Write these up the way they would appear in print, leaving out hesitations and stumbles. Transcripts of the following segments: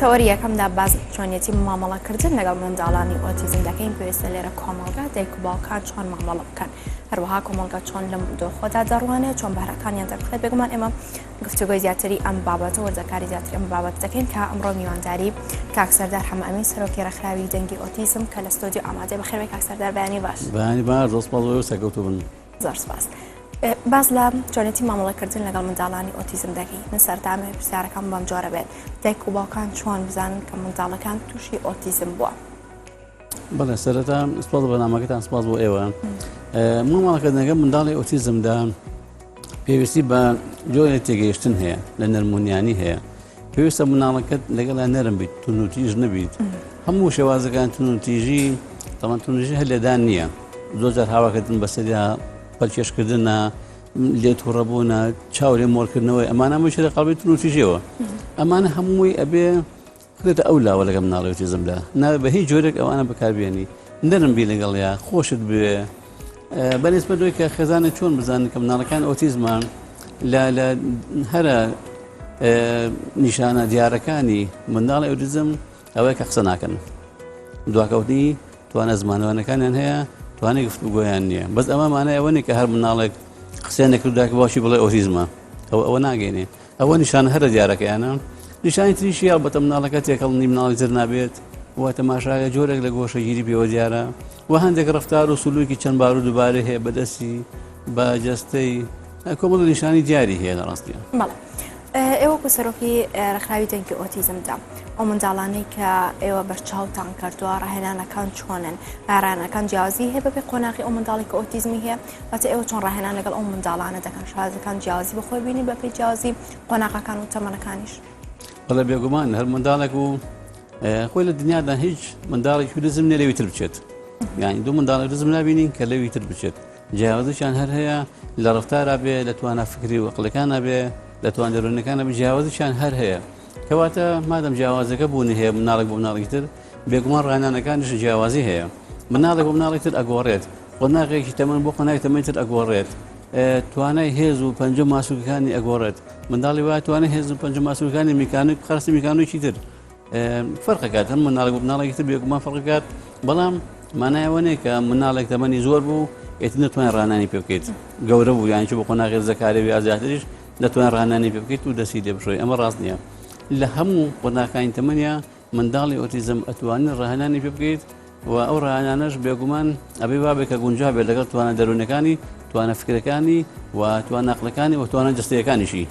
تەوەری یەکەمدا باز چۆنیەتی مامەڵەکردن لەگەڵ منداڵانی ئۆتیزم دەکەین پێویستە لێرە کۆمەڵگا دایک و باوکان چۆن مامەڵە بکەن هەروەها کۆمەڵگا چۆن لەم دۆخۆدا دەڕوانێت چۆن بەهرەکانیان دەبخێت بێگومان ئێمە گفتوگۆی زیاتری ئەم بابەتە وەرزەکاری زیاتری ئەم بابەت دەکەین کە ئەمڕۆ میوانداری کاک سەردار حەمەئەمین سەرۆکی ڕێکخراوی دەنگی ئۆتیزم کە لە ستۆدیۆ ئامادەی بەخێربێ کاک سەردار بەیانی باش بەیانی باش ڕۆسپاڵ سەکەوتو بن زۆر سپاس باز لە چۆنێتی مامەڵەکردن لەگەڵ منداڵانی ئۆتیزم دەکەین من سەردامێ پرسیارەکەم بەم جۆرە بێت دایک و باوکان چۆن بزانن کە منداڵەکان تووشی ئۆتیزم بووە بەڵێ سەرەتا سپاس بەنامەکەتان سپاس بۆ ئێوە مامەڵەکردنەکە منداڵی ئۆتیزمدا پێویستی بە جۆرێک تێگەیشتن هەیە لە نەرمونیانی هەیە پێویستە مناڵەکەت لەگەڵا نەرم بیت تونوتیژ نەبیت هەموو شێوازەکان تونوتیژی تەمان تونوتیژی هەر لێدان نییە زۆر جار هاواکردن بەسەریا پەلکێشکردنە لێ تووڕەبوونە چاوەێ مۆرکردنەوەی ئەمانە مشە لە قەڵبی تونوتیژیەوە ئەمانە هەمووی ئەبێ بێتە ئەو لاوە لەگەڵ مناڵی ئۆتیزمدا ناوێت بە هیچ جۆرێک ئەوانە بەکاربیێنی نەرم بی لەگەڵیا خۆشت بوێ بەنسبەت دوی کە خێزانە چۆن بزانن کە مناڵەکان ئۆتیزمان لە هەرە نیشانە دیارەکانی منداڵی ئۆتیزم ئەوەیە کە قسە ناکەن دواکەوتنی توانە زمانەوانەکانیان هەیە توانێت گفتوگۆیان نییە بەس ئەمەمانە ئەوەنی کە هەر مناڵێک قسەیان نەکردودا کە باشی بڵێ ئۆتیزمە ئەوە ناگەێنێ ئەوە نیشانە هەرە دیارەکەیانە نیشانی تریشی یاڵبەتە مناڵەکە تێکەڵنی مناڵی تر نابێت وە تەماشاگە جۆرێک لە گۆشەگیری پێوە دیارە و هەندێک ڕفتار و سولووکی چەند بار و دووبارە هەیە بەدەستی بە جەستەی کۆمەڵ نیشانی دیاری هەیە لە ڕاستیە ئێوە کو سەرۆکی ڕێکخراوی دەنگی ئۆتیزمدا ئەو منداڵانەی کە ئێوە بەرچاوتان کردووە ڕاهێنانەکان چۆنن ڕێنەکان جیازی هەیە بەبێ قۆناغی ئەو منداڵی کە ئۆتیزمی هەیە بەتە ئێوە چۆن ڕاهێنان لەگەڵ ئەو منداڵانە دەکەن شازەکان جیازی بەخۆی بینی بەپێی جیازی قۆناغەکان و تەمەنەکانیش بەڵێ بێگومان هەر منداڵێک و خۆی لە دنیادا هیچ منداڵێک هودزم نێ لەوی تر بچێت یانی دوو منداڵی دزم نبینین کە لەوی تر بچێت جیاوازیشان هەر هەیە لە ڕفتارا بێ لە توانە فکری و عقلەکانە بێ لە توان دەرونەکانە جیاوازیشان هەر هەیە کەواتە مادەم جیاوازەکە بوونی هەیە مناڵێک بۆ مناڵێکی تر بێگومان ڕاهێنانەکانیش جیاوازی هەیە مناڵێک بۆ مناڵێکی تر ئەگۆڕێت قۆناغێکی تەمەن بۆ قۆناغی تەمەنی تر ئەگۆڕێت توانای هێز و پەنجە ماسوولەکانی ئەگۆڕێت منداڵی وایە توانای هێز و پەنجە ماسوولەکانی میکانیک خەرسی میکانۆیکی تر فەرقەکات هەم مناڵێک بۆ مناڵێکی تر بێگومان فەرقەکات بەڵام مانایەوە نیە کە مناڵێک تەمەنی زۆر بوو ئێتی نەتوانێت ڕاهێنانی پێ بکەیت گەورە بوو یانی بۆ قۆناغی زەکارەوی ئازاتریش دەتوانێت ڕاهێنانی پێ بکەیت و دەستی لێ بشۆی ئەمە ڕاست نییە لە هەموو قۆناغەکانی تەمەنیە منداڵی ئۆتیزم ئەتوانێت ڕاهێنانی پێ بکەیت و ئەو ڕاهێنانەش بێگومان ئەبێ وابێت کە گونجا بێت لەگەڵ توانە دەرونەکانی توانە فکرەکانی و توانە عقلەکانی و توانە جەستەیەکانیشی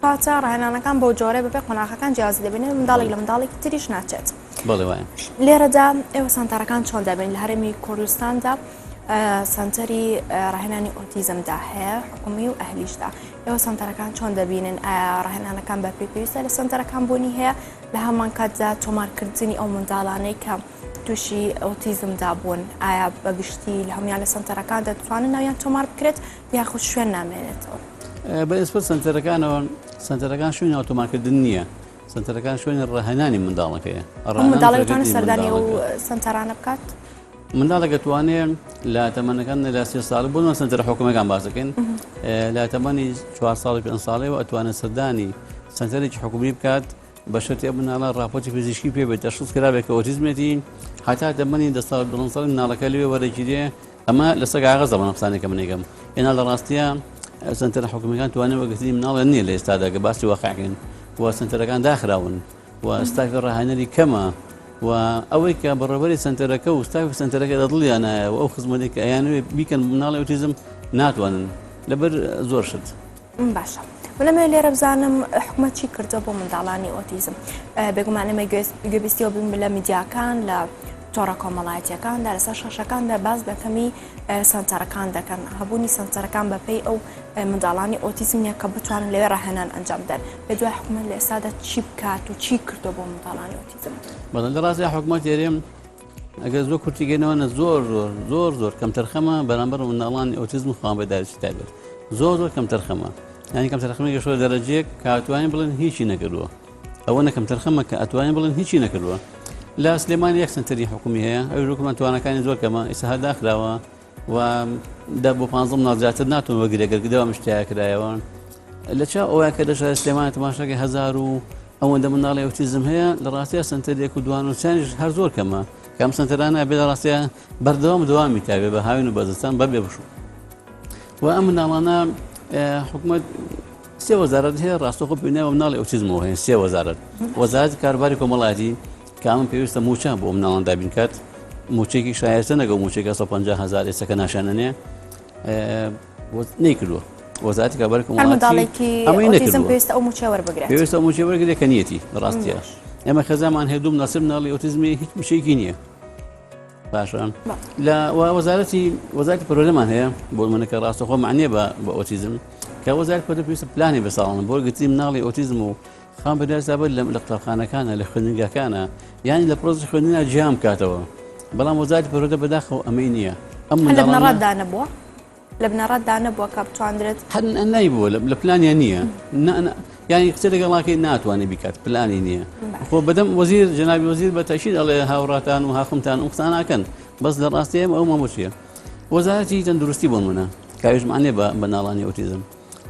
پاتە ڕاهێنانەکان بۆ جۆرە بەبێ قۆناغەکان جیازی دەبێنێت منداڵێک لە منداڵێکی تریش ناچێت بەڵێ وایە لێرەدا ئێوە سەنتەرەکان چۆن دەبێن لە هەرێمی کوردستاندا سنتەری ڕاهێنانی ئۆتیزمدا هەیە حکومی و ئەهلیشدا ئێوە سنتەرەکان چۆن دەبینن ئایا ڕاهێنانەکان بە پێویستە لە سنتەرەکان بوونی هەیە لە هەمان کاتدا تۆمارکردنی ئەو منداڵانەی کە تووشی ئۆتیزمدا بوون ئایا بەگشتی لە هەمویان لە سنتەرەکان دەتوانن ناویان تۆمار بکرێت یاخود شوێن نامێنێتەوە بەئسپەت سنتەرەکانەوە سنتەرەکان شوێنی ئۆتۆمارکردن نییە سنتەرەکان شوێنی ڕاهێنانی منداڵەکەیە منداڵەکان سەردانی ئەو سنتەرانە بکات منداڵێک دەتوانێت لە تەمەنەکان لە 30 ساڵ بوون سنتەرە حکوومەکان باسەکەن لە تەمەنی 4 ساڵی 5 ساڵی و ئەتوانێت سەردانی سنتەرێکی حکومی بکات بە شەرتی مناڵە راپۆرتی فیزیکی پێ بێت تەشخیص کرابێت کە ئۆتیزمێتی هەتا تەمەنی 10 ساڵ 2 ساڵی مناڵەکە لێ وەرەگی دێ ئەمە لەسەر کاغەز زەمانە قسانێک کە منێکم ئێنا لە ڕاستیە سنتەرە حکومیەکان توانێت وەگرتنی مناڵە نییە لە ئێستادا کە باسی واقعکەن و سنتەرەکان داخراون و ستافی ڕاهێنەری کەمە و ئەوەی کە بەڕێوەبەری سنتەرەکە و ستافی سنتەرەکە دڵیانایە و ئەو خزمەتێک کە ئەیانوێ بیکەن مناڵی ئۆتیزم ناتوانن لەبەر زۆر شت باشە لەمە لێرە بزانم حکومەت چی کردە بۆ منداڵانی ئۆتیزم بێگومانەمە گوێبیستیەوە بن لە میدیاکان لە تۆڕە کۆمەڵایەتیەکاندا لەسەر شەشەکاندا باز بەکەمی سنتەرەکان دەکەن هەبوونی سنتەرەکان بەپێی ئەو منداڵانی ئۆتیزمیە کە بتوانن لەوێ ڕاهێنان ئەنجام بدەن بە دوای حکومەت لە ئێستادا چی بکات و چی کردو بۆ منداڵانی ئۆتیزم بەڵێن لە ڕاستی حکومەت هێرێم ئەگەر زۆر کورتیگەنەوەنە زۆر کەم تەرخەمە بەرامبەر منداڵانی ئۆتیزم خۆیان بەدارێکی تایبەت زۆر کەم تەرخەمە یعنی کەم تەرخەمە گەشتووە دەرەجەیەک کە ئەتوانین بڵێن هیچی نەکردووە ئەوە نەکەم تەرخەمە کە ئەتوانین بڵێن هیچی نەکردووە لە سلێمان یەک سنتەری حکومی هەیە ئەوی ڕووکمان توانەکانی زۆر کەمە ئێستا هەر داخراوە و بۆ 15 مناڵ زیاتر ناتوانن وەگرێگەرگدەوە شتیا کرایەوە لە چا ئەوە کە دەشە سلێمانی تەماشاکە 1000 ئەوەندە منداڵی ئۆتیزم هەیە لە ڕاستیە سنتەرێک و دوانوسیانیش هەر زۆر کەمە کام سنتەرانە بێ لە ڕاستیە بەردەوام دوامی تابێ بە هاوین و بەزستان بەبێ بشو و ئەم منداڵانە حکومەت سێ وەزارەت هەیە ڕاستەوخۆ بینەوە مناڵی ئۆتیزمەوە هەیە سێ وەزارەت وەزارەتی کاروباری کۆمەڵایەتی کە ئەمە پێویستە موچە بۆ مناڵان دابین کات موچێکی شایستە نەگەڵ موچێکە 150,000 ئێستەکە ناشانەنێ نەیکردووە وەزارەتی کاروباری کۆمەڵایەتی ئەمەی نەکردووە پێویستە ئەو موچە وەرگێ کە نیەتی ڕاستیە ئێمە خەزامان هەیە دوو مناسب مناڵی ئۆتیزمی هیچ موچەیەکی نییە باشە لە وەزارەتی پرۆلەمان هەیە بۆ منەکە ڕاستەخۆ معنیە بە ئۆتیزم کە وەزارەتی پەرۆ پێویستە پلانی بە ساڵن بۆ گرتی مناڵی ئۆتیزم و خام بەدەستابێت لە قوتابخانەکانە لە خوێندنگەکانە یانی لە پرۆژی خوێندنە جیام کاتەوە بەڵام وەزارەتی پەرۆدە بەداخەوە ئەمەی نییە ئەم بنەڕەتدا نەبووە لە بنەڕەتدا نەبووە کە بتوانرێت نایبووە لە پلانیان نییە یانی قسە لەگەڵاکەی ناتوانێت بیکات پلانی نییە خۆ بەدەم وەزیر جەنابی وەزیر بە تەشید ئەڵێ هاوڕاتان و هاخمتان و قسە ناکەن بەس لە ڕاستی ئەو مەموچیە وەزارەتی تەندروستی بۆ منە کاویژمانێ بە ناڵانی ئۆتیزم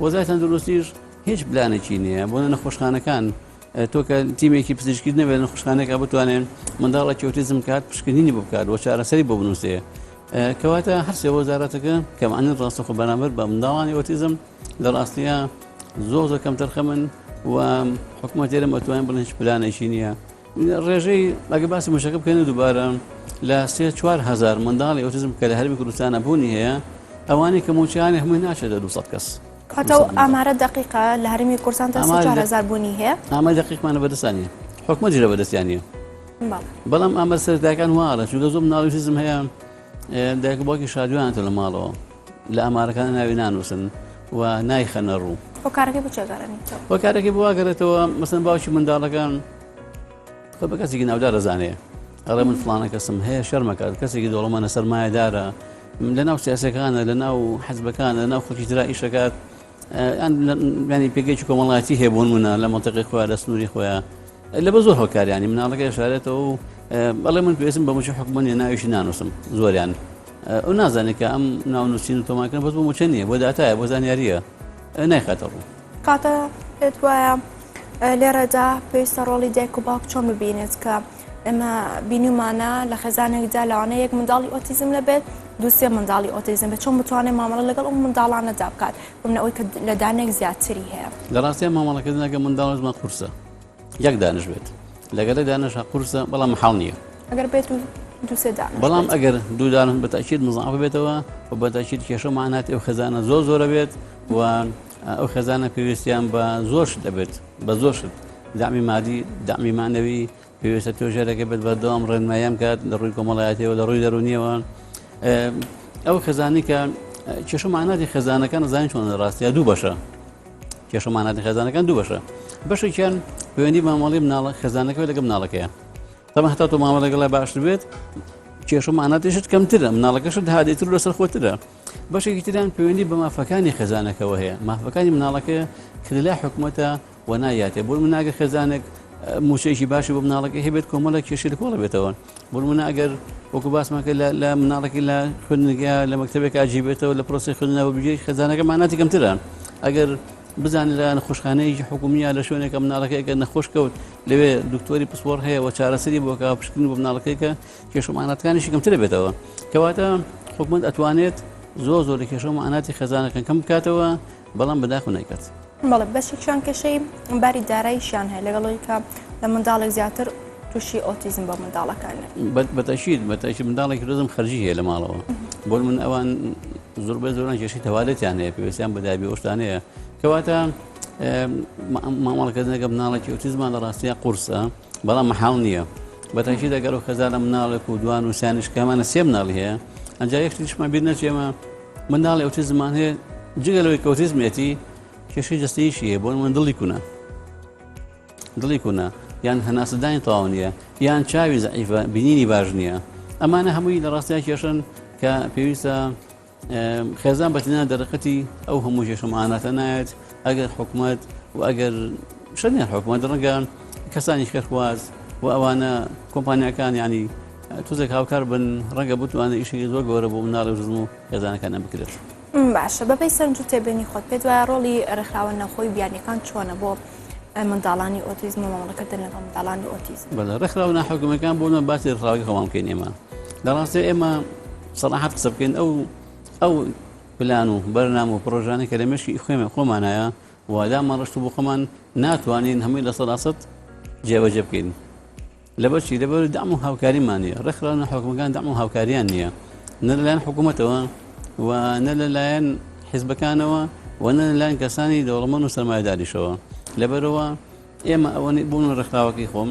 وەزارەتی تەندروستیش هیچ پلانێکی نییە بۆ نەخۆشخانەکان تۆ کە تیمێکی پزیشکی نەبێت نەخۆشخانەکە بتوانێن منداڵێکی ئۆتیزم کات پشکنینی بۆ بکات بۆ چارەسەری بۆ بنووسێ کەواتە هەرسێ وەزارەتەکە کەمانن ڕاستەخۆ بەرامبەر بە منداڵانی ئۆتیزم لە ڕاستیە زۆر کەمتر خەمن و حکوومەت ئێرە ئەتوانین بڵێن هیچ پلانێکی نییە ڕێژەی ئەگە باسی مشەکە بکەین دووبارە لە 3-4 منداڵی ئۆتیزم کە لە هەرمی کوردستانە بوونی هەیە ئەوانەی کە موچیانی هەمووی ناچێتە 200 کەس کاتەوە ئامارە دقیقە لە هەرمی کوردستان تا 4,000 بوونی هەیە ئامە دقیقمانە بەدەستانیە حکوومەتی لە بەدەستیانە بەڵام ئامە سەرتاکان وایە چونکە زۆر مناڵی ئۆتیزم هەیە دایک و باوکی شادوانێتە لە ماڵەوە لە ئامارەکان ناوی نانووسن و نایخەنە ڕوو هۆکارەکەی بچێگەڕێنیتەوە هۆکارێکی بواگەرێتەوە مەسەن باوکی منداڵەکان خۆ بە کەسێکی ناودار دەزانێ ئەڵێ من فڵانە کەسم هەیە شەرمەکات کەسێکی دەوڵەمەنە سەرمایەدارە لە ناو سیاسەکانە لە ناو حەزبەکانە لە ناو خەڵکی ترا ئیشەکات ینی پێگەیکی کۆمەڵایەتی هەیە بۆ نمونە لە مەنتیقی خۆیان لە سنووری خۆیان لە بە زۆر هۆکاریانی مناڵەکە شارێتەوە و بەڵێ من پێویستم بە موچە حکومەتی ناویشی نانووسم زۆریان ئەو نازانێت کە ئەم ناونووسین و تۆماکردن بەس بۆ موچە نییە بۆ داتایە بۆ زانیاریە نایخاتە ڕوو کاتە پێت وایە لێرەدا پێویستە ڕۆڵی دایک و باوک چۆن ببینێت کە ئێمە بینیمانە لە خێزانێکدا لەوانەیە یەک منداڵی ئۆتیزم لەبێت دووسێ منداڵی ئۆتیزم بێت چۆن بتوانێت مامەڵە لەگەڵ ئەو منداڵانەدا بکات بمنە ئەوەی کە لە دانێک زیاتری هەیە لە ڕاستیە مامەڵەکردنەکە منداڵ زمان قورسە یەک دانش بێت لەگەڵ دانشە قورسە بەڵام محاڵ نییە ئەگەر بێت دووسێ دانش بەڵام ئەگەر دوو دانش بەتاکید مزعف بێتەوە و بەتاکید کێشە معناتی ئەو خەزانە زۆرە بێت و ئەو خەزانە پێویستیان بە زۆر شت دەبێت بە زۆر شت دامی مادی دامی معنەوی پێویستە توێژەرەکە بێت بەردەوام ڕێنماییان کات لە ڕووی کۆمەڵایەتیەوە لە ڕووی دەرونیەوە ئەو خەزانی کە کێشە معناتی خەزانەکان زانین چۆن ڕاستیە دوو بەشە کێشە معناتی خەزانەکان دوو بەشە بەشێکیان پەیوەندی مامەڵی مناڵە خەزانەکەی لەگە مناڵەکەیە تەمە هەتا تۆ مامەڵەگە لای باشتر بێت کێشە معناتیشت کەمترە مناڵەکەشت هادێتر لەسەر خۆترە بەشێکی تریان پەیوەندی بە مافەکانی خەزانەکەەوە هەیە مافەکانی مناڵەکە کردلای حکوومەتە و نایاتێ بۆ من ناگە خێزانێک موچەیەکی باشی بۆ مناڵەکە هەبێت کۆمەڵە کێشی لە کۆڵە بێتەوە بۆ من ئەگەر وەکو باسمەکە لە مناڵێکی لە خوێندنگە لە مەکتەبێک ئاجیبێتەوە لە پرۆسی خوێندنەوە بژێ خەزانەکە معناتی کەمتران ئەگەر بزانێت لە نەخۆشخانەیەکی حکومیە لە شوێنێکە مناڵەکەیکە نەخۆش کەوت لەوێ دکتۆری پسپۆر هەیە و چارەسەری بۆ کە پشکنی بۆ مناڵەکەیکە کێشە معناتەکانیشی کەمترە بێتەوە کەواتە حکومەت ئەتوانێت زۆر لە کێشە معناتی خەزانەکان کەم بکاتەوە بەڵام بەداخ نایکات بەڵێ بەشێکیان کێشەی باری داراییشیان هەیە لەگەڵەوەی کە لە منداڵێک زیاتر تووشی ئۆتیزم بە منداڵەکانە بەتەشید منداڵێکی ڕزم خەرجی هەیە لە ماڵەوە بۆ من ئەوان زۆربەی زۆران کێشی تەوالێتیان هەیە پێویستیان بەدابی ئۆشتانەیە کەواتە مامەڵەکردنەکە مناڵێکی ئۆتیزمان لە ڕاستیە قورسە بەڵام مەحاڵ نییە بەتەشید ئەگەر و خەزانە مناڵێک و دوان و سیانش کەمانە سێ مناڵی هەیە ئەنجا یەکتریشمان بیر نەچێمە منداڵی ئۆتیزمان هەیە جگەلەوەی کە ئۆتیزمێتی کێشەی جەستەییشی هەیە بۆ من دڵی کوونە یان هەناسەدانی تەواو نییە یان چاوی زەعیفە بینینی باش نییە ئەمانە هەمووی لە ڕاستیان کێشن کە پێویستە خێزان بەتەنیا دەرەقەتی ئەو هەموو کێشەماناتە نایەت ئەگەر حکوومەت و ئەگەر شەنیان حکوومەت ڕەنگە کەسانی خێرخواز و ئەوانە کۆمپانیەکان ینی تۆزێک هاوکار بن ڕەنگە بتوانە ئیشێکی زۆر گەورە بۆ مناڵی ژزم و خێزانەکانە بکرێت باشە بەپەی سەرنج و تێبینی خۆت پێت وایە ڕۆڵی ڕێکخراوە نەخۆی بیانیەکان چۆنە بۆ منداڵانی ئۆتیزم و مامەڵەکردن لەگەڵ منداڵانی ئۆتیزم. بەڵێ ڕێکخراوە حکوومەکان بوون باسی ڕێکخراوەکەی خۆمان بکەین ئێمە لە ڕاستی ئێمە سەراحەت قسە بکەین ئەو پلان و بەرنامە و پرۆژانەی کە لە مێشکی خۆمانایە وادامان ڕشت بۆ خۆمان ناتوانین هەمووی لە 100% جێبەجێ بکەین لەبەرچی لەبەر دام و هاوکاریمان نییە ڕێکخراوە حکوومەکان دام و هاوکاریان نییە نە لەلایەن حکوومەتەوە و نە لەلایەن حیزبەکانەوە و نە لەلایەن کەسانی دەوڵەمەند و سەرمایەداریشەوە لەبەرەوە ئێمە ئەوەی بوون ڕێکخراوەکەی خۆم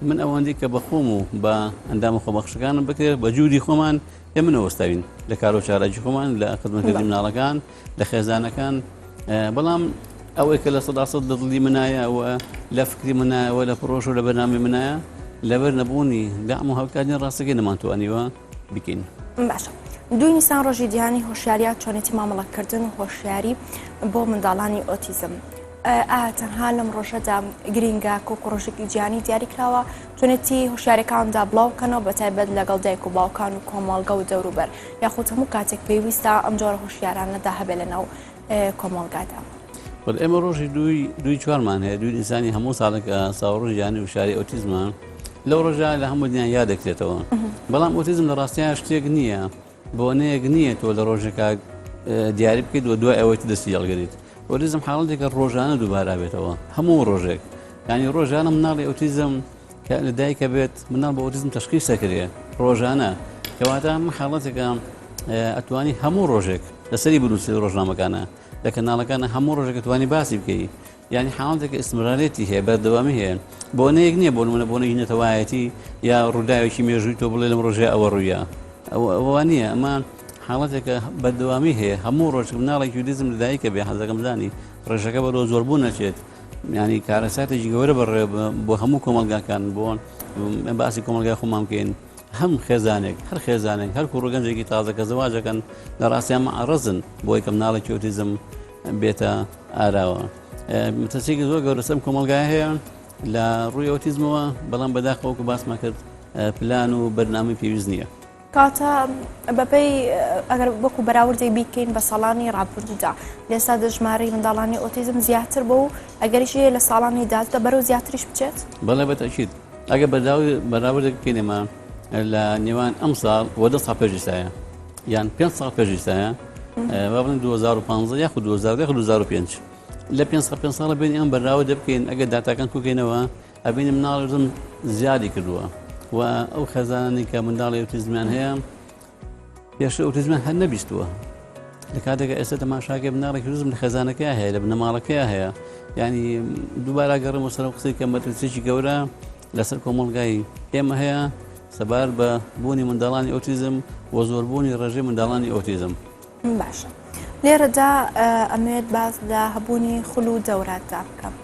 من ئەوەندی کە بە خۆم و بە ئەندامە خۆبەخشەکانم بکرێت بە جوودی خۆمان ئێمە نەوەستاوین لە کار و چارەجی خۆمان لە خزمەتکردنی مناڵەکان لە خێزانەکان بەڵام ئەوەی کە لە 100% لە دڵی منایە و لە فکری منایەوە لە پرۆژ و لە بەرنامی منایە لەبەر نەبوونی دام و هاوکاریان ڕاستەکەی نەمانتوانیوە بکەین. باشە. 2 نیسان ڕۆژی جیهانی هۆشیاریات چۆنێتی مامەڵەکردن و هۆشیاری بۆ منداڵانی ئۆتیزم. تەنها لەم ڕۆژەدا گرینگە کۆکو ڕۆژێکی جیهانی دیاریکراوە چۆنێتی هۆشیارەکاندا بڵاوکەنەوە بە تایبەت لەگەڵ دایک و باوکان و کۆمەڵگە و دەوروبەر یاخود هەموو کاتێک پێویستە ئەم جۆرە هۆشیارانەدا هەبێ لەناو کۆمەڵگادا. ئێمە ڕۆژی دوی چوارمان هەیە دوی ئینسانی هەموو ساڵێک ساوەڕۆژی جیهانی هۆشیاری ئۆتیزمە لەو ڕۆژە لە هەموو دنیا یادەکرێتەوە بەڵام ئۆتیزم لە ڕاستیان شتێک نییە بۆنەیەک نییە تۆ لە ڕۆژێکا دیاری بکەیت و دوای ئەوەی دەستی هەڵگەریت ئۆتیزم حاڵەتێکە ڕۆژانە دووبارە بێتەوە هەموو ڕۆژێک ینی ڕۆژانە مناڵی ئۆتیزم کە لە دایکە بێت مناڵ بە ئۆتیزم تەشخیص دەکرێ ڕۆژانە کەواتە حاڵەتێکە ئەتوانی هەموو ڕۆژێک لەسەری بنووسی ڕۆژنامەکانە لە کەناڵەکانە هەموو ڕۆژێک توانی باسی بکەی یعنی حاڵەتێکە ئیسمرارێتی هەیە بەردەوامی هەیە بۆنەیەک نییە بۆ نمونە بۆنەی نەتەوایەتی یا ڕووداوێکی مێژووی تۆ بڵێ لەم ڕۆژێ ئەوە ڕوویە ئەوە نییە ئەمە حاڵەتێکە بەردەوامی هەیە هەموو ڕۆژ مناڵێکی ئۆتیزم لەدایکە بێ حەزەکەم زانی ڕێژەکە بەرەوە زۆربوو نەچێت ینی کارەساتێکی گەورە بەڕێ بۆ هەموو کۆمەلگاکان بۆ باسی کۆمەلگای خۆمان بکەین هەم خێزانێک هەر خێزانێک هەر کوڕگەنجێکی تازەکە زەواجەکەن لە ڕاستیان مەعرەزن بۆی کە مناڵێکی ئۆتیزم بێتە ئاراوە متەسێکی زۆر گەورە سەم کۆمەلگای هەیە لە ڕووی ئۆتیزمەوە بەڵام بەداخەوەکو باسمان کرد پلان و بەرنامەی پێویست نییە کاتە بەپەی ئەگەر وەکو بەراوردێک بیکەین بە ساڵانی ڕابردوودا لێستا دەژمارەی منداڵانی ئۆتیزم زیاتر بۆ و ئەگەریشی لە ساڵانی دااتە بەرەو زیاتریش بچێت بەڵێ بەتەکید ئەگە بەراوردێک بکەینێمە لە نێوان ئەم ساڵ وە 10 ساڵ پێشیستایە یان 5 ساڵ پێشیستایە با بڵێن 2015 یاخود 2005 لە 5 ساڵە بین ئەم بەراوە دەبکەین ئەگە داتاکان کوکەینەوە ئەبینی مناڵ زیادی کردووە و ئەو خەزانانی کە منداڵی ئۆتیزمیان هەیە پێشتر ئۆتیزمیان هەر نەبیستووە لە کاتێکە ئێستا تەماشاکە مناڵێکی ئۆتیزم لە خێزانەکەی هەیە لە بنەماڵەکەی هەیە ینی دووبارە گەڕێمەوە سەر قسەی کە مەترسێکی گەورە لەسەر کۆمەڵگای ئێمە هەیە سەبار بە بوونی منداڵانی ئۆتیزم و زۆربوونی ڕێژەی منداڵانی ئۆتیزم. باشە لێرەدا ئەمێت باز لە هەبوونی خول و دەوراتدا بکەم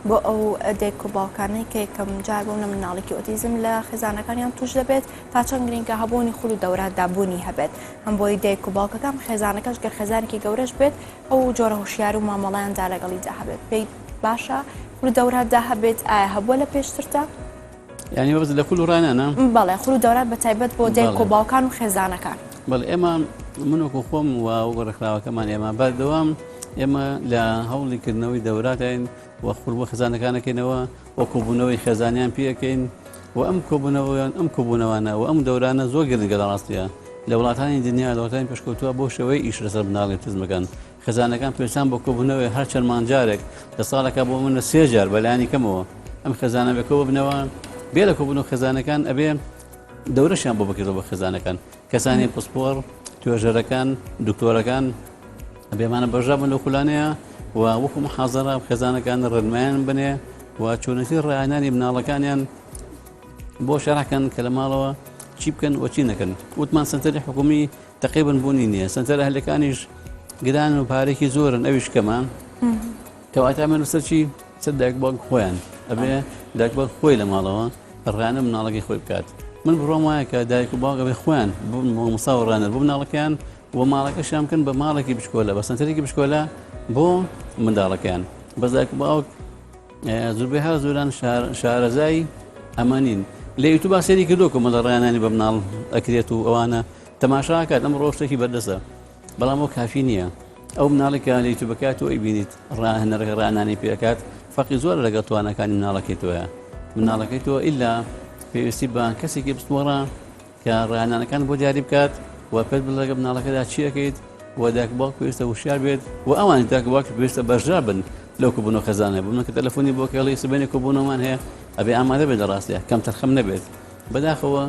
بۆ ئەو دایک و باوکانەی کە یەکەم جار بوون لە مناڵێکی ئۆتیزم لە خێزانەکانیان توش دەبێت تا چەند گرنگکە هەبوونی خول و دەوراتدا بوونی هەبێت هەم بۆی دایک و باوکەکان خێزانەکەش گەر خێزانێکی گەورەش بێت ئەو جۆرە هۆشیار و مامەڵەیاندا لەگەڵیدا هەبێت پێی باشە خول و دەوراتدا هەبێت ئایا هەبووە لە پێشتردا؟ یعنی بەس لە خول و ڕانانە بەڵێ خول و دەورات بە تایبەت بۆ دایک و باوکان و خێزانەکان بەڵێ ئێمە منوەکو خۆم و ڕێکخراوەکەمان ئێمە بەردەوام ئێمە لە هەوڵیکردنەوەی دەوراتین و خول بۆ خێزانەکانەکەینەوە و کۆبوونەوەی خێزانیان پێەکەین و ئەم کۆبوونەوەیان ئەم کۆبوونەوەانە و ئەم دەورانە زۆر گرنگە لە ڕاستیە لە وڵاتانی دنیا لە وڵاتانی پێشکەوتووە بۆ شێوەی ئیش لەسەر مناڵی ئۆتیزمەکان خێزانەکان پێویستیان بۆ کۆبوونەوەی هەر چەند مانجارێک لە ساڵەکە بۆ منە 3 جار بەلایانی کەمەوە ئەم خێزانە بێکەوە بنەوە بێ لە کۆبوونەوە خێزانەکان ئەبێ دەورەشیان بۆ بکرێتەوە بە خێزانەکان کەسانی پسپۆر توێژەرەکان دکتۆرەکان ئەبێمانە بەژابن لە خولانەیە و وەکو محازەرە خێزانەکان ڕێنمایان بنێ و چۆنەتی ڕایانانی مناڵەکانیان بۆ شەڕەکەن کە لە ماڵەوە چی بکەن و چی نەکەن وتمان سنتەری حکومی تقریبن بوونی نییە سنتەر ئەهلەکانیش گران و پارێکی زۆرن ئەویش کەمان کەواتە من سەرچی سەر دایک باوک خۆیان ئەبێ دایک باوک خۆی لە ماڵەوە ڕانە مناڵەکەی خۆی بکات من بڕۆم وایە کە دایک و باوک ئەبێ خۆیان مۆمۆستا و ڕانەر بۆ مناڵەکەیان و ماڵەکەشیان بکەن بە ماڵێکی بچکۆلە بە سنتەرێکی بچکۆلە بۆ منداڵەکەیان بەس دایک و باوک زۆربەی هەر زۆران شارەزای ئەمانین لە یوتیوب سێری کردو کە مەڵە ڕایانانی بە مناڵ ئەکرێت و ئەوانە تەماشاکات ئەم ڕۆژتێکی بەردەسە بەڵام ئەو کافی نییە ئەو مناڵێکە لە یوتیوبەکات و ئەیبینیت ڕاهێنەرەکە ڕانانی پێکات فەقی زۆر لەگەڵ توانەکانی مناڵەکەیتەوەیە مناڵەکەیتەوە ئیلا پێویستی بە کەسێکی بستوەڕە کە ڕاهێنانەکان بۆ دیاری بکات و پێت بڵێ لەگەڵ مناڵەکەدا چی ئەەکەیت و داکباوک پێویستە وشیار بێت و ئەوان داکباوک پێویستە بەشدار بن لەو کۆبوونەوە خەزانە بوون کە تەلەفۆنی بۆ کەڵی سبەینی کۆبوونەوەمان هەیە ئەبێ ئامادە بێت لە ڕاستیە کەم تەرخەم نەبێت بەداخەوە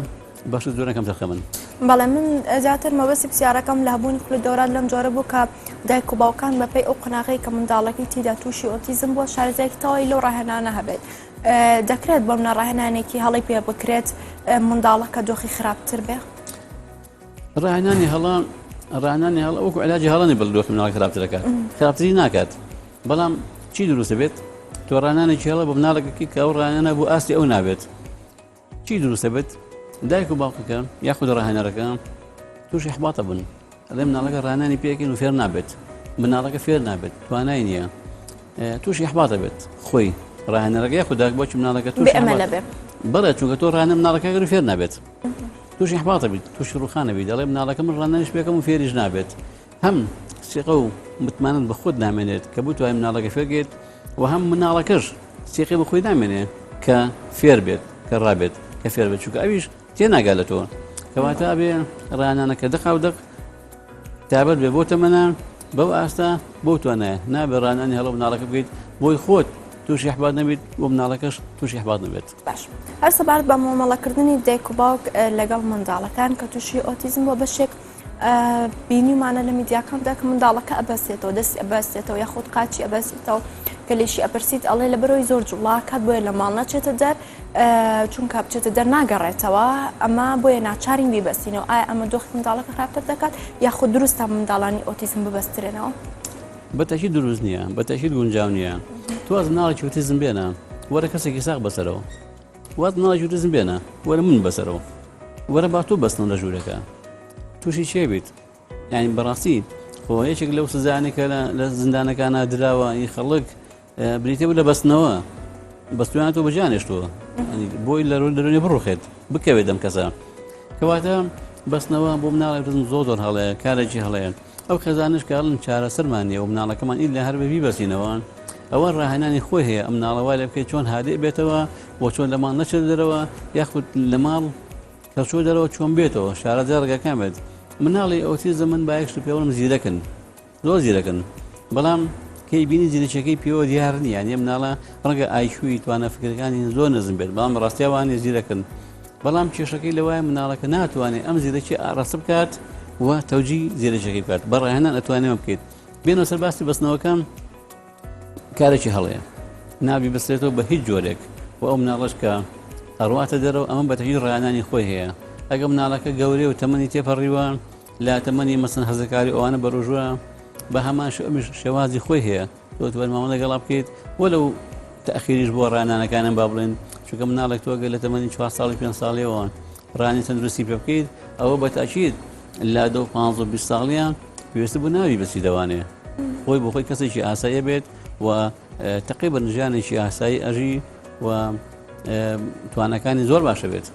بەش زۆرە کەم تەرخەمن بەڵێ من زیاتر مەبەستی پرسیارەکەم لە هەبوونی خولە دەورات لەم جۆرە بوو کە دایک و باوکان بەپێی ئەو قەناغەی کە منداڵەکەی تێدا تووشی ئۆتیزم بووە شارەزایەکی تەواوی لەو ڕاهێنانە هەبێت دەکرێت بەم ڕاهێنانێکی هەڵی پێ بکرێت منداڵەکە دۆخی خراپتر بێ ڕاهێنانی هەڵ وەکو علاجی هەڵەنی بڵ دۆخی مناڵەکە خراپتر دەکات خراپتری ناکات بەڵام چی دروستە بێت تۆ ڕاهێنانێکی هەڵە بە مناڵەکەکی کە ئەو ڕاهێنانە بۆ ئاستی ئەو نابێت چی دروستە بێت دایک و باوکەکە یاخود ڕاهێنەرەکە تووشی احباطە بن ئەڵێ مناڵەکە ڕاهێنانی پێکەین و فێر نابێت مناڵەکە فێر نابێت توانای نییە تووشی احباطە بێت خۆی ڕاهێنەرەکە یاخود دایک بۆچی مناڵەکە تووشی بێئەمەلە بێ بەڵێ چونکە تۆ ڕاهێنە مناڵەکە گەر فێر نابێت تووشی احباطە بیت تووشی ڕوخانە بیت دەڵێ مناڵەکە من ڕاهێنانیش پێکەم و فێریش نابێت هەم سیقە و متمانن بە خۆت نامێنێت کە بتوانێت مناڵەکە فێرگێت و هەم مناڵەکەش سیقی بە خۆی نامێنێت کە فێر بێت کە ڕابێت کە فێر بێت چونکە ئەویش تێناگات لە تۆ کەواتە بێ ڕاهێنانەکە دقا و دق تابەت بێ بۆ تەمەنە بەو ئاستا بۆ توانایە نابێ ڕاهێنانی هەڵە مناڵەکە بکەیت بۆی خۆت تووشی احباط نەبیت بۆ مناڵەکەش تووشی احباط نەبێت باش هەر سەبارەت بە مامەڵەکردنی دایک و باوک لەگەڵ منداڵەکان کە تووشی ئۆتیزم بۆ بەشێک بینیمانە لە میدیاکاندا کە منداڵەکە ئەبەستێتەوە دەستی ئەبەستێتەوە یاخود قاچی ئەبەستێتەوە کە لێشی ئەپرسیت ئەڵێ لە بەرەوەی زۆر جوڵا کات بۆیە لە ماڵ نەچێتە دەر چونکە بچێتە دەر ناگەڕێتەوە ئەمە بۆیە ناچارین بیبەستینەوە ئایا ئەمە دۆخی منداڵەکە خراپتر دەکات یاخود دروستە منداڵانی ئۆتیزم ببەسترێنەوە بەتەشی دروست نییە بەتەشی گونجاو نییە تواز مناڵێکی ئۆتیزم بێنە وەرە کەسێکی ساق بەسەرەوە وات مناڵێکی ئۆتیزم بێنە وەرە من بەسەرەوە وەرە با تۆ بەستن لە ژوورەکە تووشی چێ بیت یعنی بەڕاستی خۆ یەکێک لەو سزانێک کە لە زیندانەکانە دراوە ئی خەڵک بریتێ بوو لە بەستنەوە بەستویان تۆ بەجانێشتووە بۆی لە دەرونێ بڕوخێت بکەوێت دەم کەسە کەواتە بەستنەوە بۆ مناڵی ئۆتیزم زۆر هەڵەیە کارێکی هەڵەیە ئەو خەزانش کاڵن چارەسەرمانیە و مناڵەکەمان ئیل لە هەر بەبی بەسینەوە ئەوە ڕاهێنانی خۆی هەیە ئەم مناڵەوە لێ بکەیت چۆن هادێ بێتەوە بۆ چۆن لە ماڵ نەچێت دەرەوە یاخود لە ماڵ کە چۆ دەرەوە چۆن بێتەوە شارەزای ڕێگاکان بێت مناڵی ئۆتیزم من بایەکش پێوەڵم زیرەکن زۆر زیرەکن بەڵام کەی بینی زیرەکەی پێوە دیار نیە یانە مناڵە ڕەنگە ئایکوی توانە فکرەکانی زۆر نزم بێت بەڵام ڕاستیاوانی زیرەکەن بەڵام کێشەکەی لەوایە مناڵەکە ناتوانێت ئەم زیرەکی ئاڕاستە بکات و تەوجی زیرەکەی بکات بە ڕاهێنان ئەتوانێمە بکەیت بێنەوە سەر باسی بەستنەوەکان کارێکی هەڵەیە نابی بەسترێتەوە بە هیچ جۆرێک و ئەو مناڵش کە ئەڕواتە دەرەوە ئەمە بەتەحید ڕاهێنانی خۆی هەیە ئەگە مناڵەکە گەورەی و تەمەنی تێپەڕیوە لا تەمەنی مەسن هەزەکاری ئەوانە بەڕۆژوە بە هەمان شێوازی خۆی هەیە تۆ مامەڵە گەڵا بکەیت وەلەو تەخیریش بۆ ڕاهێنانەکانم با بڵێن چونکە مناڵێک تۆگە لە تەمەنی 4 ساڵی 5 ساڵیەوە ڕانی تەندروستی پێ بکەیت ئەوە بە تاکید لا دە 15 و 20 ساڵیان پێویستە بوو ناوی بەچی دەوانێ خۆی بۆ خۆی کەسێکی ئاساییە بێت و تقریبا ژیانێکی ئاسایی ئەژی و توانەکانی زۆر باشە بێت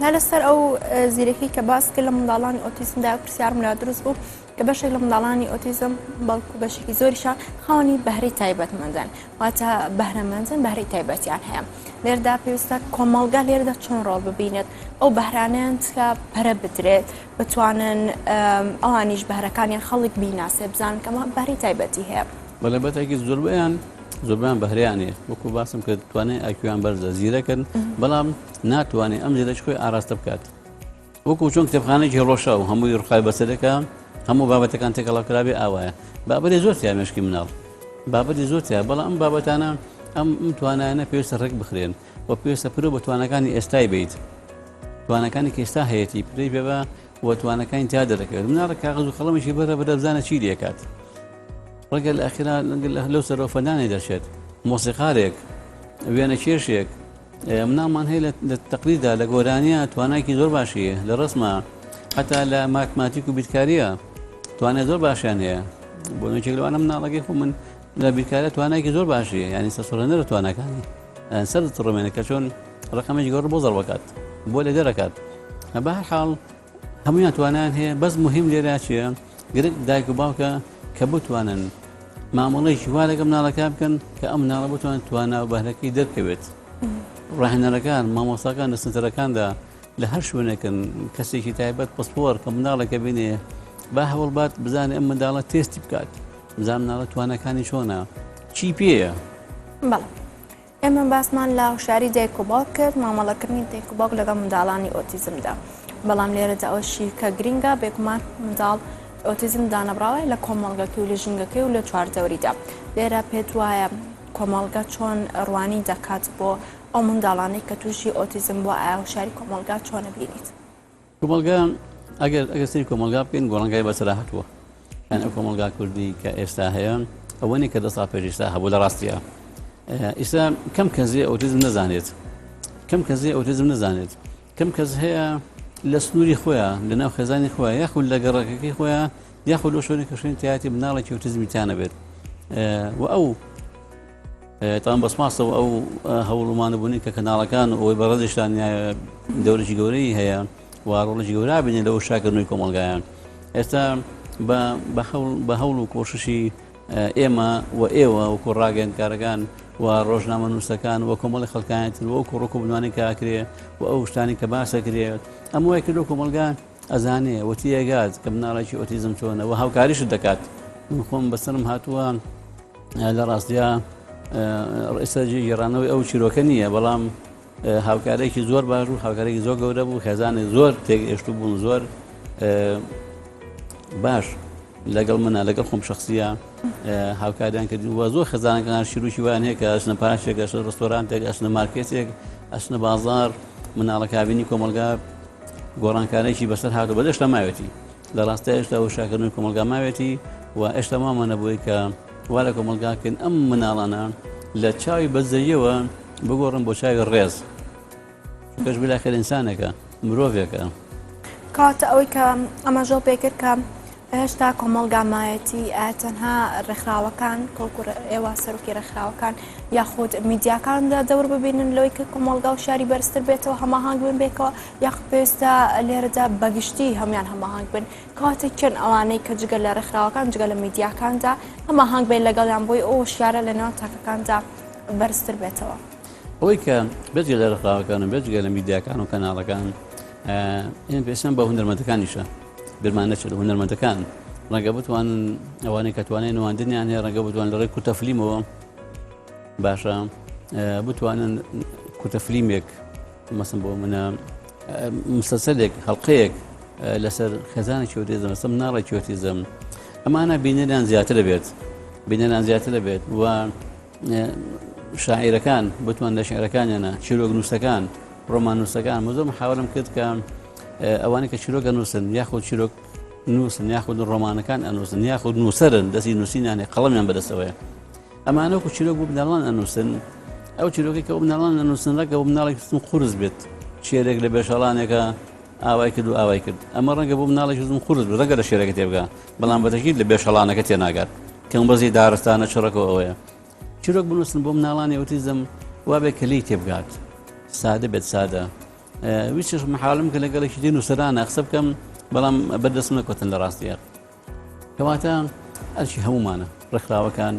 هەر لەسەر ئەو زیرەکی کە باسکە لە منداڵانی ئۆتیزمدا پرسیارم لە دروست بوو کە بەشێک لە منداڵانی ئۆتیزم بەڵکو بەشێکی زۆریشان خاوەنی بەهرەی تایبەتمەندن واتە بەهرەمەندن بەهرەی تایبەتیان هەیە لێردا پێویستە کۆمەڵگا لێرەدا چۆن ڕۆڵ ببینێت ئەو بەهرانیان کە پەرە بدرێت بتوانن ئەوانیش بەهرەکانیان خەڵک بیناسێ بزانن کەمە بەهرەی تایبەتی هەیە بەڵێ بەتێکی زۆربیان بەهرەیانێ وەکو باسم کرد توانێت ئایکویان بەرزە زیرەکەن بەڵام ناتوانێت ئەم زیرەش خۆی ئاراستە بکات وەکو چۆن کتێبخانەیەکی ڕۆشە و هەمووی ڕخای بەسەرەکە هەموو بابەتەکان تێکەڵاوکرابێ ئاوایە بابەتی زۆر تیا مێشکی مناڵ بابەتی زۆر تیا بەڵام ئەم بابەتانە ئەم توانایانە پێویستە ڕێک بخرێن و پێویستە پرۆ بە توانەکانی ئێستای بیت توانەکانی کە ئێستا هەیەی پرەی پێبە و توانەکانی تا دەرەکەوێت مناڵە کاغز و خەڵەمێکی بەرە بەدەبزانە چی دێکات ڕەگە لە ئەخیرا لەو سەرەوە فەندانێ دەرچێت مۆسیقارێک وێنە کێشێک مناڵمان هەیە لە تەقلیددا لە گۆرانیە توانایکی زۆر باشیە لە ڕسمە حتا لە ماتماتیک و بیتکاریە توانای زۆر باشیان هەیە بۆ نوێچێک لەوانە مناڵەکەی خۆ من لە بیتکاریە توانایکی زۆر باشیە ینی سەسۆرەنەرە توانەکانی سەر ڕۆمێنەکە چۆن ڕقەمێکی گەور بۆ زەڕبکات بۆ لە دەرەکات بە هەر حاڵ هەمویان توانیان هەیە بەس مهم لێرە چیە گرنگ دایک و باوکە کە بتوانن مامەڵەیەکی وا لەگە مناڵەکە بکەن کە ئەم مناڵە بتوانێت توانە و بەهرەکەی دەرکەوێت. ڕاهێنەرەکان مامۆستاکان لە سنتەرەکاندا لە هەر شوێنێکن کەسێکی تایبەت پسپۆر کە مناڵەکە بینێ با هەوڵبات بزانێ ئەم منداڵە تێستی بکات، بزان مناڵە توانەکانی چۆنە، چی پێیە. بەڵێ ئێمە باسمان لە هوشاری دایک و باوک کرد، مامەڵەکردنی دایک و باوک لەگەڵ منداڵانی ئۆتیزمدا. بەڵام لێرەدا ئەوشی کە گرینگە بێگومان منداڵ ئۆتیزم دانەبراوە لە کۆمەڵگەکەی و لە ژنگەکەی و لە چواردەوریدا. لێرە پێت وایە کۆمەڵگە چۆن ڕوانی دەکات بۆ ئەو منداڵانەی کە تووشی ئۆتیزم بۆ ئایا هوشاری کۆمەڵگا چۆنە بینیت؟ کۆمەڵگا ئەگەر سری کۆمەڵگا بکەین گۆڕانگای بەسەرا هاتووە. یان ئەو کۆمەڵگا کوردی کە ئێستا هەیە ئەوەنی کە 10 ساڵ پێش ئێستا هەبوو لە ڕاستیە. ئێستا کەم کەسێ ئۆتیزم نەزانێت، کەم کەسێ ئۆتیزم نەزانێت، کەم کەس هەیە لە سنووری خۆیان لە ناو خێزانی خۆیان یاخود لە گەڕەکەی خۆیان یاخود لە شوێنێک کە شوێن تایەتی مناڵێکی ئۆتیزمی تیانە بێت. و ئەو تان بەسماسەوە ئەو هەوڵمانەبوونی کە کەناڵەکان ئەوەی بەڕێزشتان دەورێکی گەورەی هەیە و ڕۆڵێکی گەورە بینێت لەەوە شاکردنەوەی کۆمەڵگایان. ئێستا بە هەوڵ و کۆششی ئێمە و ئێوە وەکو ڕاگەیەنکارەکان و ڕۆژنامە نووسەکان و کۆمەڵی خەڵکایەتن وەکو ڕۆک و بنوانی کاکرێ و ئەو شتانی کە باسەکرێت ئەم وای کردو کۆمەلگان ئەزانێ وەتی ئێگات کە مناڵێکی ئۆتیزم چۆنە و هاوکاریشت دەکات. من خۆم بەسەرم هاتووە لە ڕاستیە ڕئیسەرجی گێڕانەوەی ئەو چیرۆکە نییە، بەڵام هاوکارێکی زۆر باش و هاوکارێکی زۆر گەورە بوو، خێزانی زۆر تێگەشتو بوون، زۆر باش لەگەڵ منە لەگەڵ خۆم شخصیە هاوکاریان کردین وە زۆر خێزانەکان شیرروکی وان هەیە کە ئەچنە پاشێک ئەچنە ڕستۆرانتێک ئەچنە مارکێتێک ئەچنە بازار مناڵە کابینی کۆمەلگا گۆڕانکارێکی بەسەر هاتو بەدەشت لە ماوێتی لە ڕاستە هێشتا و شاکردنی کۆمەلگا ماوێتی و ئێشتا مامەنە بووی کە وا لە کۆمەلگاکەن ئەم مناڵانە لە چاوی بەزەیەوە بگۆڕن بۆ چاوی ڕێز کەش بلاخێر ئینسانێکە مرۆڤێکە. کاتە ئەوەی کە ئەمە ژۆ پێکرد کە هێشتا کۆمەڵگا مایەتی تەنها ڕێکخراوەکان کۆکوور ئێوە سەرۆکی ڕێکخراوەکان یاخود میدیاکاندا دەور ببینن لەوەی کە کۆمەڵگا و شاری بەرزتر بێتەوە هەماهنگ بن بێکەوە یاخ پێویستە لێرەدا بەگشتی هەمویان هەماهنگ بن کاتێ چەند ئەوانەی کە جگە لە ڕێکخراوەکان جگە لە میدیاکاندا هەماهنگ بین لەگەڵیان بۆی ئەو شارە لە ناو تاکەکاندا بەرزتر بێتەوە. ئەوەی کە بێجگە لە ڕێکخراوەکان و بێجگە لە میدیاکان و کەناڵەکان ئێمە پێشتن بە هونەرمەندەکانیشە برمانەچێت هونەرمەندەکان ڕەنگە بتوانن ئەوانەی کە توانێن نواندنیان هەیە ڕەنگە بتوان لە ڕێی کورتەفلیمەوە باشە بتوانن کورتەفلیمێک مەسن بۆ منە مسلسلێک هەڵقەیەک لەسەر خێزانێکی ئۆتیزم لەسەر مناڵێکی ئۆتیزم ئەمانە بینەریان زیاتر دەبێت بینەریان زیاتر دەبێت و شاعیرەکان بتوان لە شعرەکانیانە چیرۆک نووسەکان ڕۆمان نووسەکان زۆر محاولم کرد کە ئەوانەی کە چیرۆکە نووسن یاخود چیرۆک نووسن یاخود ڕۆمانەکان ئەنووسن یاخود نووسەرن دەستی نووسینیانێ قەڵەمیان بەدەستەوەیە ئەمانە وەکو چیرۆک بۆ مناڵان ئەنووسن ئەو چیرۆکی کە بۆ مناڵان ئەنووسن ڕەنگە بۆ مناڵێکی قورس بێت شێرێک لە بێشەڵانێکە ئاوای کرد و ئاوای کرد ئەمە ڕەنگە بۆ مناڵێکی قورس بێت ڕەنگە لە شێرەکە تێبگا بەڵام بەتەکید لە بێشەڵانەکە تێناگات کەم بەزی دارستانە چڕەکەەوە ئەوەیە چیرۆک بنووسن بۆ مناڵانی ئۆتیزم وابێت کە لی تێبگات سادە بێت سادە ویچش محاولم کە لەگەڵێکی دی نووسەرانە قسە بکەم بەڵام بەردەستم نەکەوتن لە ڕاستیە کەواتە ئەرچی هەمومانە ڕێکخراوەکان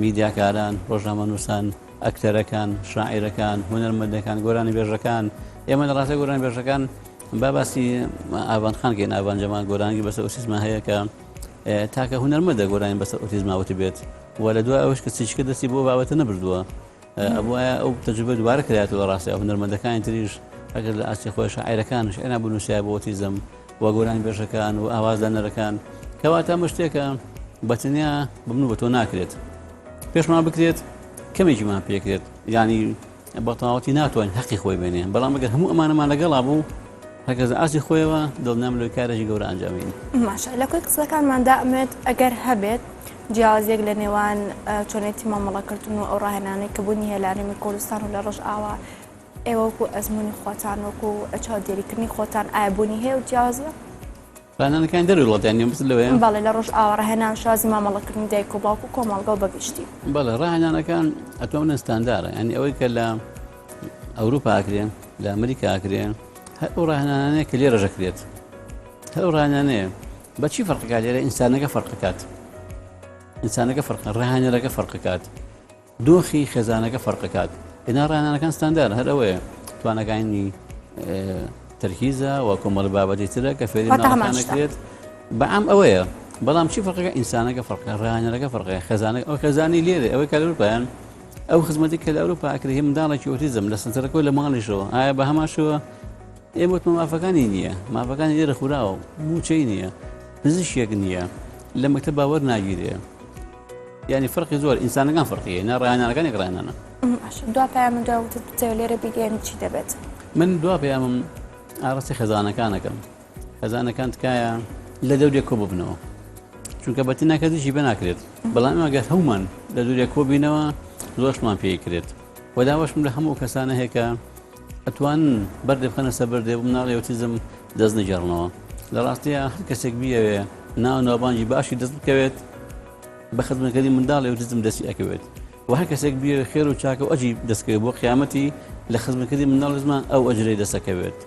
میدیاکاران ڕۆژنامە نووسان ئەکتەرەکان شاعیرەکان هونەرمەندەکان گۆرانی بێژەکان ئێمە لە ڕاستی گۆرانی بێژەکان باسی ئاوانخان کەین ئاوان جەمان گۆرانی بەسەر ئۆتیزمە هەیە کە تاکە هونەرمەندە گۆرانی بەسەر ئۆتیزماوەتی بێت و لە دوای ئەوش کە چیچکە دەستی بۆ بابەتە نەبردووە ئەوە ئەو تەجربە دووارە کرایەوە ڕاستی هونەرمەندەکانی تریش ئەگەر لە ئاستی خۆی شاعیرەکانش ئێنا بنووسیا بۆ ئۆتیزم و گۆرانی بێژەکان و ئاوازدانەرەکان کەواتە ئەمە شتێکە بەتەنیا ببن بە تۆ ناکرێت پێشمان بکرێت کەمێکیمان پێکرێت ینی بەتەواوەتی ناتوانین حەقی خۆی بێنێ بەڵام ئەگەر هەموو ئەمانەمان لەگەڵا بوو هەرکەس ئاسی خۆیەوە دڵنیام لەوەی کارێکی گەورە ئەنجامین. ماشە لە کوێ قسەکانماندا ئەمێت ئەگەر هەبێت جیاوازیەک لە نێوان چۆنێتی مامەڵەکردن و ئەو ڕاهێنانەی کە بوونی هێلانەمی کوردستان و لە ڕۆژ ئاوا ئێوەکو ئەزمموی خۆتان وەکو چاودێریکردنی خۆتان ئایبوونی هەیە و جیاوازیە؟ ڕاهێنانەکان دەروڵەتیان بس لەوەیە بەڵێ لە ڕۆژ ئاوا ڕاهێنان شازی مامەڵەکردنی دایک و باوک و کۆمەڵگە و بەگشتی بەڵێ ڕاهێنانەکان ئەتوانن ستاندارە ینی ئەوەی کە لە ئەوروپا ئاکرێن لە ئەمریکا ئاکرێن هەر ئەو ڕاهێنانەیە کە لێرە ژەکرێت هەر ئەو ڕاهێنانەیە بەچی فەرقەکات لێرە ئینسانەکە فەرقەکات ئینسانەکە فەرقە ڕاهێنەرەکە فەرقەکات دۆخی خێزانەکە فەرقەکات ئێنا ڕاهێنانەکان ستاندار هەر ئەوەیە توانەکانی تەرکیزە و کۆمەڵ بابەتی ترە کە فێری ناوەکانەکرێت بەعام ئەوەیە بەڵام چی فەرقەکە ئینسانەکە فەرقە ڕاهێنەرەکە فەرقەیە خێزانەکە ئەو خێزانی لێرە ئەوەی کە لە ئەوروپایان ئەو خزمەتی کە لە ئەوروپا ئەکرێ هی منداڵێکی ئۆتیزم لە سنتەرەکەی لە ماڵیشەوە ئایا بە هەماشەوە ئێمە وتمە مافەکانی نییە مافەکانی لێرە خوراوە موچەی نییە پزیشکێک نییە لە مەکتەب باوەڕ ناگیرێ یعنی فەرقی زۆر ئینسانەکان فەرقیە نا ڕاهێنانەکانی ڕاهێنانە دوا پەیامە دواتر بچێ لێرە بیگەێنی چی دەبێت من دوا پەیامم ئاڕاستی خێزانەکانەکەم خێزانەکان تکایە لە دەورێک کۆ ببنەوە چونکە بەتی ناکەدیشی بە ناکرێت بەڵام ئەگەر هەومان لە دوورێک کۆبینەوە زۆرشمان پێی کرێت و داوەشم لە هەموو کەسانە هەیە کە ئەتوانن بەردێ بخەنە سەر بەردێ مناڵی ئۆتیزم دەست نەجێڕنەوە لە ڕاستیە هەر کەسێک بیەوێ ناو ناوبانجی باشی دەست بکەوێت بە خزمەتکردنی منداڵی ئۆتیزم دەستی ئەکەوێت و هەر کەسێک بیەوێ خێر و چاکە و ئەجی دەستکەوێت بۆ قیامەتی لە خزمەتکردنی منداڵی زمان ئەو ئەجرەی دەستەکەوێت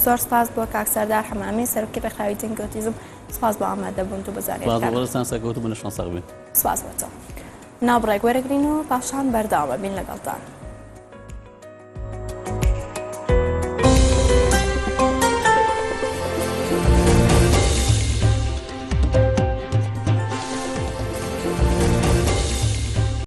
زۆر سپاس بۆ کاک سەردار حەمامی سەرۆکی ڕێکخراوی دەنگی ئۆتیزم سپاس بۆ ئامادەبوون و بەزانێتستان سەکەوت بنە شانسەق بێت سپاس بۆتەوە ناوبڕێک وەرەگرین و پاشان بەرداوە بین لەگەڵتان